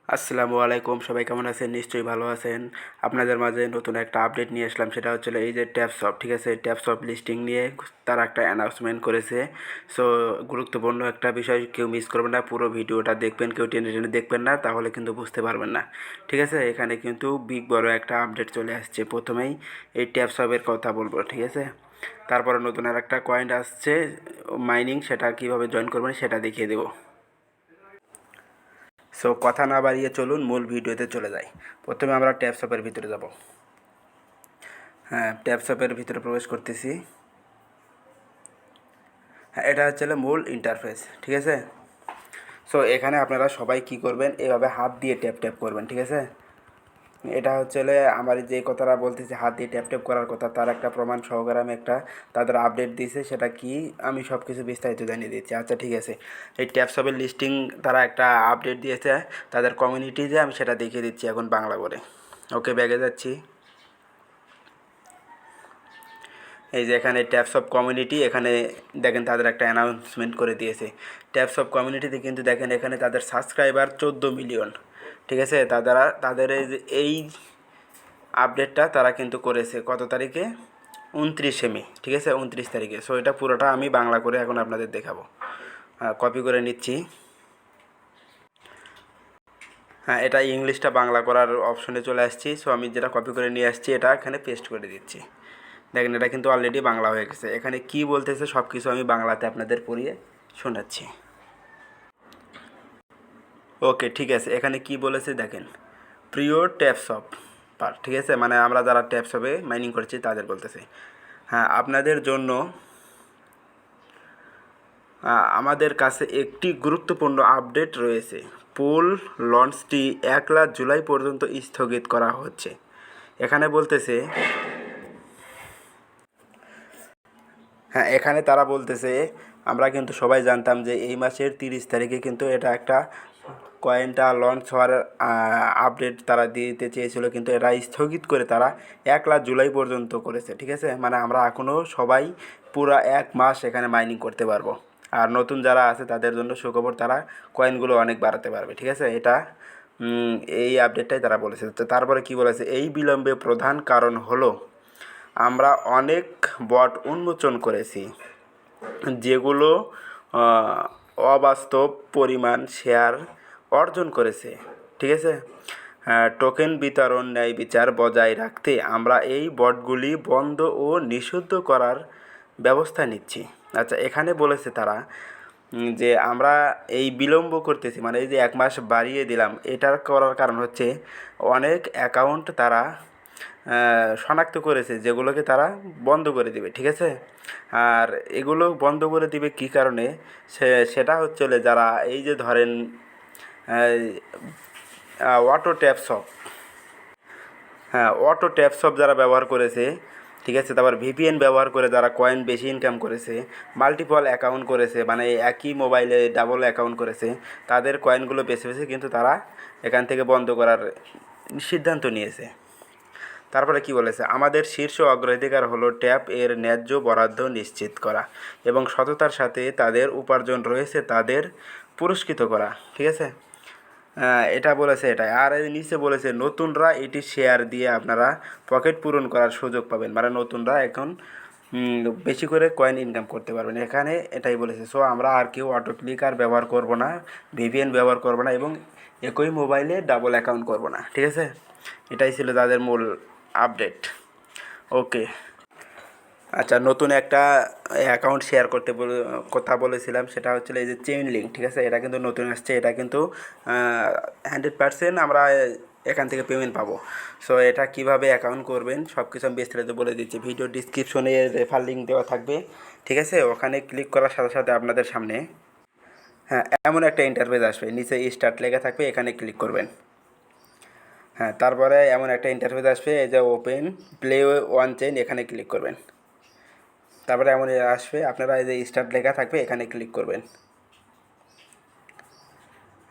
আসসালামু আলাইকুম, সবাই কেমন আছেন? নিশ্চয়ই ভালো আছেন। আপনাদের মাঝে নতুন একটা আপডেট নিয়ে আসলাম, সেটা হচ্ছে এই যে ট্যাপসপ, ঠিক আছে? ট্যাপসপ লিস্টিং নিয়ে তারা একটা অ্যানাউন্সমেন্ট করেছে। সো গুরুত্বপূর্ণ একটা বিষয়, কেউ মিস করবেন না, পুরো ভিডিওটা দেখবেন, কেউ টেনে টেনে দেখবেন না, তাহলে কিন্তু বুঝতে পারবেন না, ঠিক আছে? এখানে কিন্তু বিগ বড় একটা আপডেট চলে আসছে। প্রথমেই এই ট্যাপসপের কথা বলবো, ঠিক আছে? তারপরে নতুন আর একটা কয়েন আসছে মাইনিং, সেটা কীভাবে জয়েন করবেন সেটা দেখিয়ে দেবো। সো কথা না বাড়িয়ে চলুন মূল ভিডিওতে চলে যাই। প্রথমে আমরা ট্যাপসপের ভিতরে যাব। হ্যাঁ, ট্যাপসপের ভিতরে প্রবেশ করতেছি। হ্যাঁ, এটা হচ্ছে মূল ইন্টারফেস, ঠিক আছে? সো এখানে আপনারা সবাই কি করবেন, এভাবে হাত দিয়ে ট্যাপ ট্যাপ করবেন, ঠিক আছে? এটা হচ্ছে আমার যে কথাটা বলতেছি হাত দিয়ে ট্যাপ ট্যাপ করার কথা, তার একটা প্রমাণ সহকারে আমি একটা তাদের আপডেট দিয়েছে, সেটা কি আমি সব কিছু বিস্তারিত জানিয়ে দিচ্ছি। আচ্ছা, ঠিক আছে। এই ট্যাপসপের লিস্টিং তারা একটা আপডেট দিয়েছে তাদের কমিউনিটিতে, আমি সেটা দেখিয়ে দিচ্ছি এখন বাংলা করে। ওকে, ব্যাগে যাচ্ছি। এই যে এখানে ট্যাপস অফ কমিউনিটি, এখানে দেখেন তাদের একটা অ্যানাউন্সমেন্ট করে দিয়েছে। ট্যাপস অফ কমিউনিটিতে কিন্তু দেখেন এখানে তাদের সাবস্ক্রাইবার 14 মিলিয়ন, ঠিক আছে? তাদের এই আপডেটটা তারা কিন্তু করেছে কত তারিখে? 29শে মে, ঠিক আছে? 29 তারিখে। সো এটা পুরোটা আমি বাংলা করে এখন আপনাদের দেখাবো। কপি করে নিচ্ছি। হ্যাঁ, এটা ইংলিশটা বাংলা করার অপশনে চলে আসছি। সো আমি যেটা কপি করে নিয়ে আসছি এটা এখানে পেস্ট করে দিচ্ছি। দেখেন এটা কিন্তু অলরেডি বাংলা হয়ে গেছে। এখানে কি বলতেছে সব কিছু আমি বাংলাতে আপনাদের পড়িয়ে শোনাচ্ছি। ওকে, ঠিক আছে। এখানে কি বলেছে দেখেন, প্রিয় ট্যাপসপ পার, ঠিক আছে? মানে আমরা যারা ট্যাপসপে মাইনিং করছি তাদের বলতেছে। হ্যাঁ, আপনাদের জন্য আমাদের কাছে একটি গুরুত্বপূর্ণ আপডেট রয়েছে। পুল লঞ্চটি 1 জুলাই পর্যন্ত স্থগিত করা হচ্ছে। এখানে বলতেছে, হ্যাঁ, এখানে তারা বলতেছে আমরা কিন্তু সবাই জানতাম যে এই মাসের 30 তারিখে কিন্তু এটা একটা কয়েনটা লঞ্চ হওয়ার আপডেট তারা দিতে চেয়েছিল, কিন্তু এটা স্থগিত করে তারা 1 জুলাই পর্যন্ত করেছে, ঠিক আছে? মানে আমরা এখনও সবাই পুরো 1 মাস এখানে মাইনিং করতে পারবো। আর নতুন যারা আছে তাদের জন্য সুখবর, তারা কয়েনগুলো অনেক বাড়াতে পারবে, ঠিক আছে? এটা এই আপডেটটাই তারা বলেছে। তো তারপরে কি বলেছে, এই বিলম্বে প্রধান কারণ হলো আমরা অনেক বট উন্মোচন করেছি, যেগুলো অবাস্তব পরিমাণ শেয়ার অর্জন করেছে, ঠিক আছে? টোকেন বিতরণ ন্যায় বিচার বজায় রাখতে আমরা এই বটগুলি বন্ধ ও নিষিদ্ধ করার ব্যবস্থা নিচ্ছি। আচ্ছা, এখানে বলেছে তারা যে আমরা এই বিলম্ব করতেছি, মানে এই যে 1 মাস বাড়িয়ে দিলাম, এটার করার কারণ হচ্ছে অনেক অ্যাকাউন্ট তারা শনাক্ত করেছে যেগুলোকে তারা বন্ধ করে দিবে, ঠিক আছে? আর এগুলো বন্ধ করে দিবে কী কারণে, সেটা হচ্ছে যারা এই যে ধরেন অটো ট্যাপসপ, হ্যাঁ, অটো ট্যাপসপ যারা ব্যবহার করেছে, ঠিক আছে? তারপর ভিপিএন ব্যবহার করে যারা কয়েন বেশি ইনকাম করেছে, মাল্টিপল অ্যাকাউন্ট করেছে, মানে একই মোবাইলে ডাবল অ্যাকাউন্ট করেছে, তাদের কয়েনগুলো বেছে বেছে কিন্তু তারা এখান থেকে বন্ধ করার সিদ্ধান্ত নিয়েছে। তারপরে কি বলেছে, আমাদের শীর্ষ অগ্রাধিকার হলো ট্যাপ এর ন্যায্য বরাদ্দ নিশ্চিত করা এবং সততার সাথে তাদের উপার্জন রয়েছে তাদের পুরস্কৃত করা, ঠিক আছে? এটা বলেছে এটাই। আর এই নিচে বলেছে নতুনরা এটি শেয়ার দিয়ে আপনারা পকেট পূরণ করার সুযোগ পাবেন, মানে নতুনরা এখন বেশি করে কয়েন ইনকাম করতে পারবেন, এখানে এটাই বলেছে। সো আমরা আর কেউ অটো ক্লিকার ব্যবহার করব না, ভিপিএন ব্যবহার করব না এবং একই মোবাইলে ডাবল অ্যাকাউন্ট করব না, ঠিক আছে? এটাই ছিল তাদের মূল আপডেট। ওকে, আচ্ছা, নতুন একটা অ্যাকাউন্ট শেয়ার করতে কথা বলেছিলাম, সেটা হচ্ছিল এই যে চেইন লিঙ্ক, ঠিক আছে? এটা কিন্তু নতুন আসছে, এটা কিন্তু 100% আমরা এখান থেকে পেমেন্ট পাবো। সো এটা কিভাবে অ্যাকাউন্ট করবেন সব কিছু আমি বিস্তারিত বলে দিচ্ছি। ভিডিও ডিসক্রিপশনে রেফার লিঙ্ক দেওয়া থাকবে, ঠিক আছে? ওখানে ক্লিক করার সাথে সাথে আপনাদের সামনে, হ্যাঁ, এমন একটা ইন্টারফেস আসবে, নিচে স্টার্ট লেখা থাকবে, এখানে ক্লিক করবেন। হ্যাঁ, তারপরে এমন একটা ইন্টারফেস আসবে, এই যে ওপেন প্লে ওয়ান চেইন, এখানে ক্লিক করবেন। তারপরে এমন আসবে, আপনারা এই যে স্টার্ট লেখা থাকবে, এখানে ক্লিক করবেন।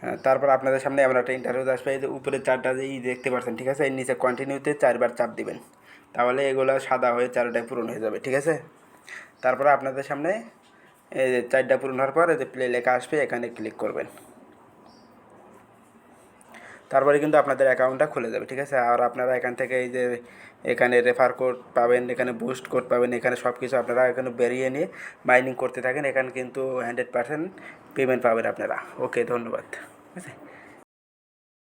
হ্যাঁ, তারপর আপনাদের সামনে এমন একটা ইন্টারভিউ আসবে, এই যে উপরে চারটা যে দেখতে পাচ্ছেন, ঠিক আছে? এর নিচে কন্টিনিউতে 4বার চাপ দিবেন, তাহলে এগুলো সাদা হয়ে 4টায় পূরণ হয়ে যাবে, ঠিক আছে? তারপরে আপনাদের সামনে এই যে 4টা পূরণ হওয়ার পর এই যে প্লে লেখা আসবে, এখানে ক্লিক করবেন। তারপরে কিন্তু আপনাদের অ্যাকাউন্টটা খুলে যাবে, ঠিক আছে। আর আপনারা এখান থেকে এই যে এখানে রেফার কোড পাবেন, এখানে বুস্ট কোড পাবেন, এখানে সব কিছু আপনারা এখানে বেরিয়ে নিয়ে মাইনিং করতে থাকেন, এখানে কিন্তু 100% পেমেন্ট পাবেন আপনারা। ওকে, ধন্যবাদ, ঠিক আছে।